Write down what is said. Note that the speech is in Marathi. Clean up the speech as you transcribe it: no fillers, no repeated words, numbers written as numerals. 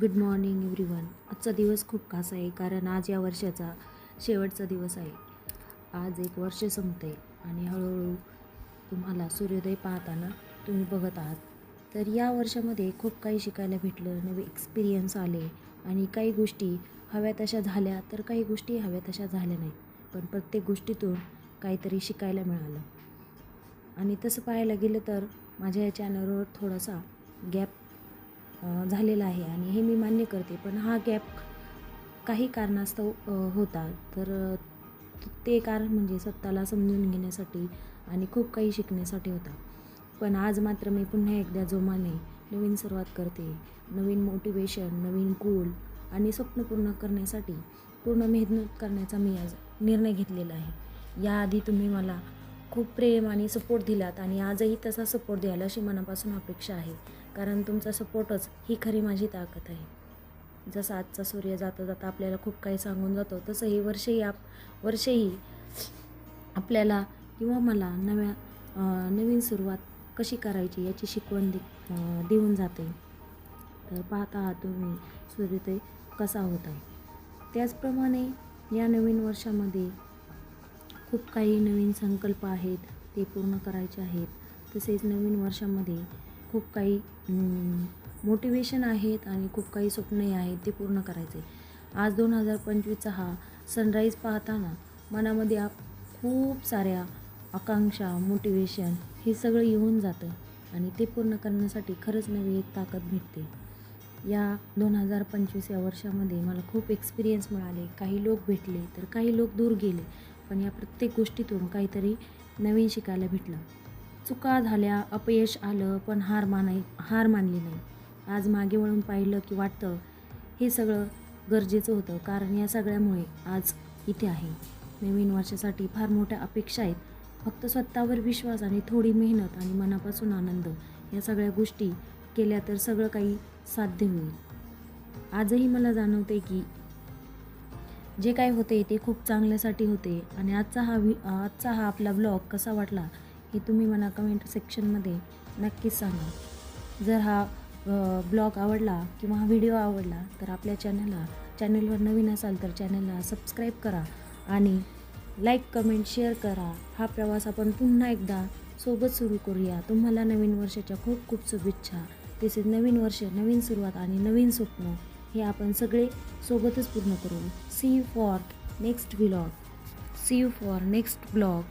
Good morning everyone. आजचा दिवस खूप खास आहे कारण आज या वर्षाचा शेवटचा दिवस आहे. आज एक वर्ष संपते आणि हळूहळू तुम्हाला सूर्योदय पाहताना तुम्ही बघत आहात. तर या वर्षामध्ये खूप काही शिकायला भेटलं, नवे एक्सपिरियन्स आले आणि काही गोष्टी हव्या तशा झाल्या तर काही गोष्टी हव्या तशा झाल्या नाहीत. पण प्रत्येक गोष्टीतून काहीतरी शिकायला मिळालं. आणि तसं पाहायला गेलं तर माझ्या या चॅनलवर थोडासा गॅप झालेला आहे आणि हे मी मान्य करते. पण हा गॅप काही कारणास्तव होता. तर ते कारण म्हणजे स्वतःला समजून घेण्यासाठी आणि खूप काही शिकण्यासाठी होता. पण आज मात्र मी पुन्हा एकदा जोमाने नवीन सुरुवात करते. नवीन मोटिवेशन, नवीन गोल आणि स्वप्न पूर्ण करण्यासाठी पूर्ण मेहनत करण्याचा मी आज निर्णय घेतलेला आहे. याआधी तुम्ही मला खूप प्रेम आणि सपोर्ट दिलात आणि आजही तसा सपोर्ट द्याल अशी मनापासून अपेक्षा आहे. कारण तुमचा सपोर्टच ही खरी माझी ताकद आहे. जसं आजचा सूर्य जाता जाता आपल्याला खूप काही सांगून जातो, तसं हे वर्षही आपल्याला किंवा मला नवीन सुरुवात कशी करायची याची शिकवण देऊन जाते. तर पाहता आहात तुम्ही सूर्योदय कसा होत आहे. त्याचप्रमाणे या नवीन वर्षामध्ये खूप काही नवीन संकल्प आहेत, ते पूर्ण करायचे आहेत. तसेच नवीन वर्षामध्ये खूप काही मोटिवेशन आहेत आणि खूप काही स्वप्नही आहेत, ते पूर्ण करायचे. आज 2025चा हा सनराईज पाहताना मनामध्ये खूप साऱ्या आकांक्षा, मोटिवेशन हे सगळं येऊन जातं आणि ते पूर्ण करण्यासाठी खरंच नवी एक ताकद भेटते. या 2025 या वर्षामध्ये मला खूप एक्सपिरियन्स मिळाले. काही लोक भेटले तर काही लोक दूर गेले. पण या प्रत्येक गोष्टीतून काहीतरी नवीन शिकायला भेटलं. चुका झाल्या, अपयश आलं, पण हार मानली नाही. आज मागे वळून पाहिलं की वाटतं हे सगळं गरजेचं होतं, कारण या सगळ्यामुळे आज इथे आहे. नवीन वर्षासाठी फार मोठ्या अपेक्षा आहेत. फक्त स्वतःवर विश्वास आणि थोडी मेहनत आणि मनापासून आनंद या सगळ्या गोष्टी केल्या तर सगळं काही साध्य होईल. आजही मला जाणवते की जे काय होते ते खूप चांगल्यासाठी होते. आणि आजचा हा आपला ब्लॉग कसा वाटला हे तुम्ही मला कमेंट सेक्शनमध्ये नक्कीच सांगा. जर हा ब्लॉग आवडला किंवा हा व्हिडिओ आवडला तर आपल्या चॅनलवर नवीन असाल तर चॅनलला सबस्क्राईब करा आणि लाईक, कमेंट, शेअर करा. हा प्रवास आपण पुन्हा एकदा सोबत सुरू करूया. तुम्हाला नवीन वर्षाच्या खूप खूप शुभेच्छा. तसेच नवीन वर्ष, नवीन सुरुवात आणि नवीन स्वप्न हे आपण सगळे सोबतच पूर्ण करू. See you for next blog.